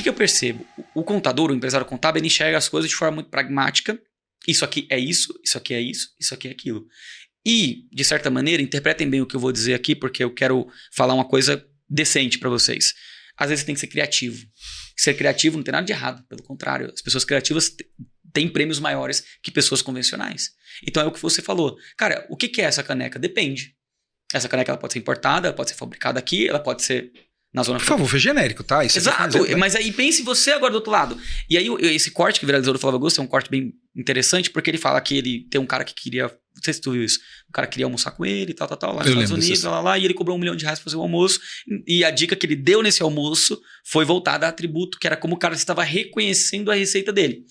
que eu percebo? O contador, o empresário contábil, ele enxerga as coisas de forma muito pragmática. Isso aqui é isso, isso aqui é isso, isso aqui é aquilo. E, de certa maneira, interpretem bem o que eu vou dizer aqui, porque eu quero falar uma coisa decente para vocês. Às vezes você tem que ser criativo. Ser criativo não tem nada de errado, pelo contrário. As pessoas criativas têm prêmios maiores que pessoas convencionais. Então é o que você falou. Cara, o que é essa caneca? Depende. Essa caneca ela pode ser importada, ela pode ser fabricada aqui, ela pode ser na zona... Por favor, foi genérico, tá? Isso exato, mas aí pense você agora do outro lado. E aí esse corte que viralizou do Flávio Augusto é um corte bem interessante, porque ele fala que ele tem um cara que queria... Não sei se tu viu isso. O cara queria almoçar com ele, tal, lá nos Estados Unidos, lá, e ele cobrou R$1 milhão pra fazer o almoço. E a dica que ele deu nesse almoço foi voltada a atributo, que era como o cara estava reconhecendo a receita dele.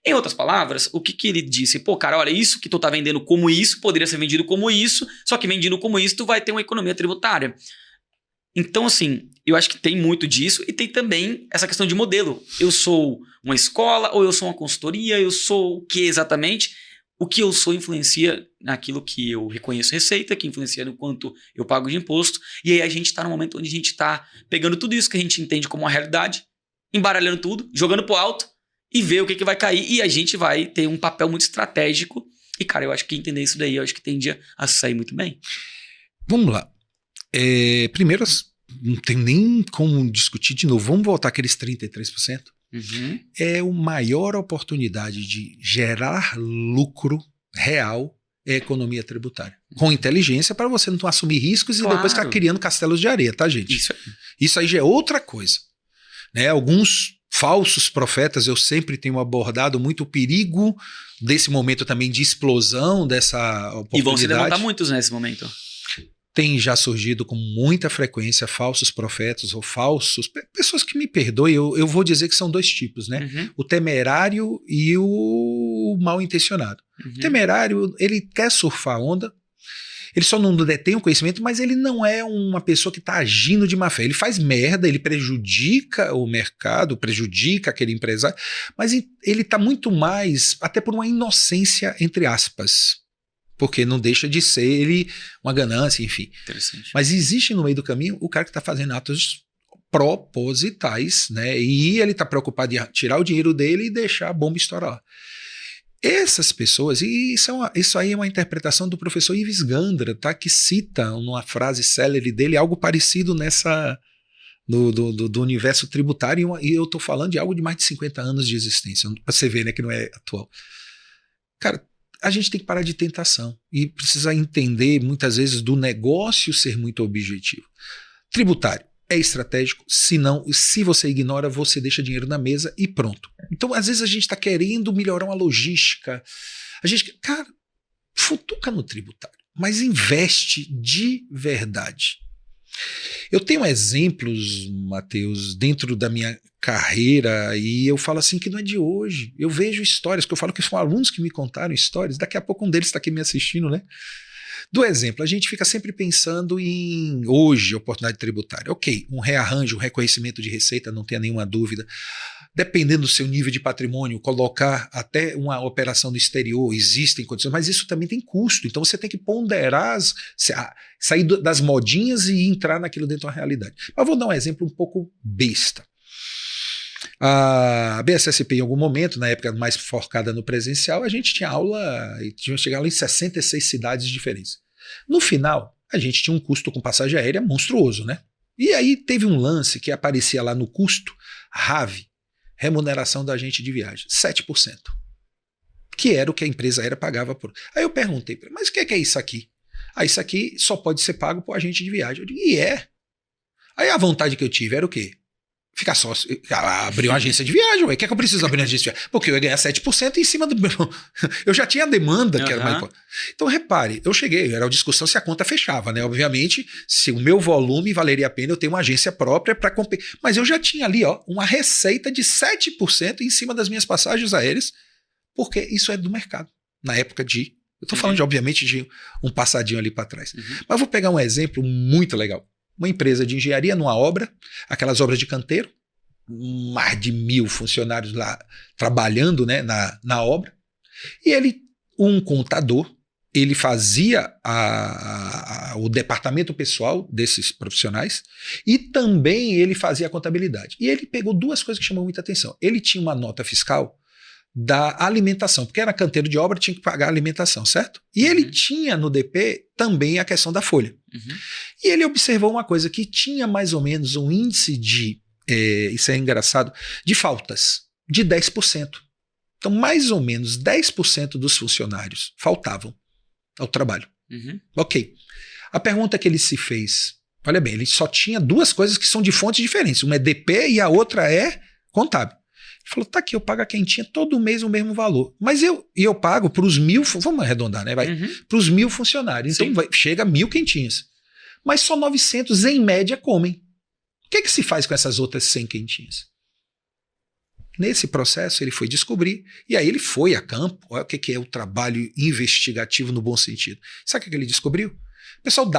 Em outras palavras, o que ele disse? Pô, cara, olha, isso que tu tá vendendo como isso, poderia ser vendido como isso, só que vendido como isso, tu vai ter uma economia tributária. Então, assim, eu acho que tem muito disso e tem também essa questão de modelo. Eu sou uma escola ou eu sou uma consultoria, eu sou o que exatamente? O que eu sou influencia naquilo que eu reconheço receita, que influencia no quanto eu pago de imposto. E aí a gente está num momento onde a gente está pegando tudo isso que a gente entende como uma realidade, embaralhando tudo, jogando pro alto e ver o que vai cair. E a gente vai ter um papel muito estratégico. E, cara, eu acho que entender isso daí, eu acho que tende a sair muito bem. Vamos lá. Primeiro, não tem nem como discutir de novo. Vamos voltar àqueles 33%. Uhum. É a maior oportunidade de gerar lucro real é a economia tributária. Com inteligência para você não assumir riscos e depois ficar criando castelos de areia, tá, gente? Isso aí já é outra coisa. Né? Alguns falsos profetas, eu sempre tenho abordado muito o perigo desse momento também de explosão dessa oportunidade. E vão se levantar muitos nesse momento. Tem já surgido com muita frequência falsos profetas ou pessoas que me perdoem, eu vou dizer que são dois tipos, né? Uhum. O temerário e o mal intencionado. Uhum. O temerário, ele quer surfar a onda, ele só não detém o conhecimento, mas ele não é uma pessoa que está agindo de má fé. Ele faz merda, ele prejudica o mercado, prejudica aquele empresário, mas ele está muito mais, até por uma inocência, entre aspas. Porque não deixa de ser ele uma ganância, enfim. Interessante. Mas existe no meio do caminho o cara que está fazendo atos propositais, né? E ele está preocupado em tirar o dinheiro dele e deixar a bomba estourar lá. Essas pessoas, e isso aí é uma interpretação do professor Ives Gandra, tá? Que cita numa frase célere dele algo parecido nessa do universo tributário, e eu estou falando de algo de mais de 50 anos de existência, para você ver, né, que não é atual. Cara, a gente tem que parar de tentação e precisa entender muitas vezes do negócio ser muito objetivo. Tributário é estratégico, se você ignora, você deixa dinheiro na mesa e pronto. Então, às vezes a gente está querendo melhorar uma logística. Cara, futuca no tributário, mas investe de verdade. Eu tenho exemplos, Matheus, dentro da minha carreira, e eu falo assim que não é de hoje. Eu vejo histórias, que eu falo que são alunos que me contaram histórias, daqui a pouco um deles está aqui me assistindo, né? Do exemplo, a gente fica sempre pensando em hoje, oportunidade tributária. Ok, um rearranjo, um reconhecimento de receita, não tenha nenhuma dúvida. Dependendo do seu nível de patrimônio, colocar até uma operação no exterior, existem condições, mas isso também tem custo. Então você tem que ponderar, sair das modinhas e entrar naquilo dentro da realidade. Mas vou dar um exemplo um pouco besta. A BSSP, em algum momento, na época mais focada no presencial, a gente tinha aula e tinha chegado em 66 cidades diferentes. No final, a gente tinha um custo com passagem aérea monstruoso, né? E aí teve um lance que aparecia lá no custo, RAV, remuneração da agente de viagem, 7%. Que era o que a empresa aérea pagava por. Aí eu perguntei para ele, mas o que é isso aqui? Isso aqui só pode ser pago por agente de viagem. Eu digo, e é? Aí a vontade que eu tive era o quê? Ficar sócio, abrir uma agência de viagem. O que é que eu preciso abrir uma agência de viagem? Porque eu ia ganhar 7% em cima do meu... Eu já tinha a demanda, que era mais importante. Então, repare, eu cheguei, era uma discussão se a conta fechava, né? Obviamente, se o meu volume valeria a pena, eu tenho uma agência própria para competir. Mas eu já tinha ali, uma receita de 7% em cima das minhas passagens aéreas, porque isso é do mercado. Na época de... Eu estou falando, obviamente, de um passadinho ali para trás. Mas eu vou pegar um exemplo muito legal. Uma empresa de engenharia numa obra, aquelas obras de canteiro, mais de 1.000 funcionários lá trabalhando, né, na obra, e um contador ele fazia o departamento pessoal desses profissionais e também ele fazia a contabilidade. E ele pegou duas coisas que chamam muita atenção. Ele tinha uma nota fiscal da alimentação, porque era canteiro de obra, tinha que pagar a alimentação, certo? E ele tinha no DP também a questão da folha. E ele observou uma coisa, que tinha mais ou menos um índice de, isso é engraçado, de faltas, de 10%. Então, mais ou menos 10% dos funcionários faltavam ao trabalho. Ok. A pergunta que ele se fez, olha bem, ele só tinha duas coisas que são de fontes diferentes. Uma é DP e a outra é contábil. Ele falou, tá aqui, eu pago a quentinha todo mês o mesmo valor. Mas eu pago para os 1.000, vamos arredondar, né? Para os 1.000 funcionários. Então chega a 1.000 quentinhas. Mas só 900 em média comem. O que se faz com essas outras 100 quentinhas? Nesse processo ele foi descobrir, e aí ele foi a campo. Olha o que é o trabalho investigativo no bom sentido. Sabe o que ele descobriu? O pessoal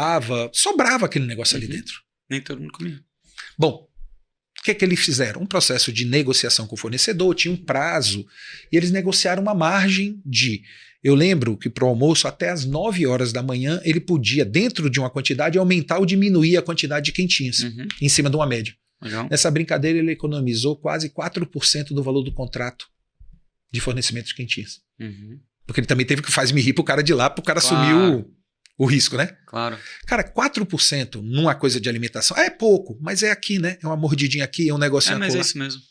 sobrava aquele negócio ali dentro. Nem todo mundo comia. Bom, o que eles fizeram? Um processo de negociação com o fornecedor, tinha um prazo, e eles negociaram uma margem de... Eu lembro que para o almoço, até às 9 horas da manhã, ele podia, dentro de uma quantidade, aumentar ou diminuir a quantidade de quentinhas, em cima de uma média. Legal. Nessa brincadeira, ele economizou quase 4% do valor do contrato de fornecimento de quentinhas. Porque ele também teve que fazer me rir pro cara de lá, pro cara assumir o risco, né? Claro. Cara, 4% numa coisa de alimentação é pouco, mas é aqui, né? É uma mordidinha aqui, é um negocinho aqui. Mas é isso mesmo.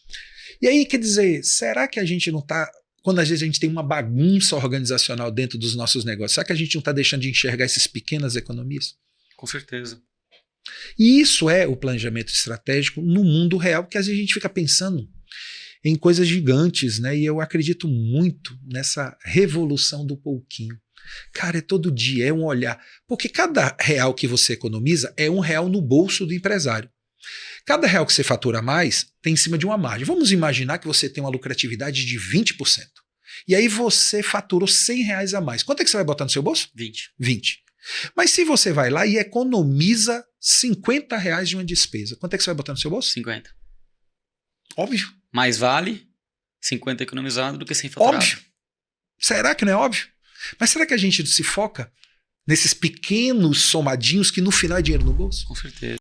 E aí, quer dizer, será que a gente não tá... Quando às vezes a gente tem uma bagunça organizacional dentro dos nossos negócios, será que a gente não está deixando de enxergar essas pequenas economias? Com certeza. E isso é o planejamento estratégico no mundo real, porque às vezes a gente fica pensando em coisas gigantes, né? E eu acredito muito nessa revolução do pouquinho. Cara, é todo dia, é um olhar. Porque cada real que você economiza é um real no bolso do empresário. Cada real que você fatura mais tem em cima de uma margem. Vamos imaginar que você tem uma lucratividade de 20%. E aí você faturou R$100 a mais. Quanto é que você vai botar no seu bolso? 20. Mas se você vai lá e economiza R$50 de uma despesa, quanto é que você vai botar no seu bolso? 50. Óbvio. Mais vale 50 economizado do que 100 faturado. Óbvio. Será que não é óbvio? Mas será que a gente se foca nesses pequenos somadinhos que no final é dinheiro no bolso? Com certeza.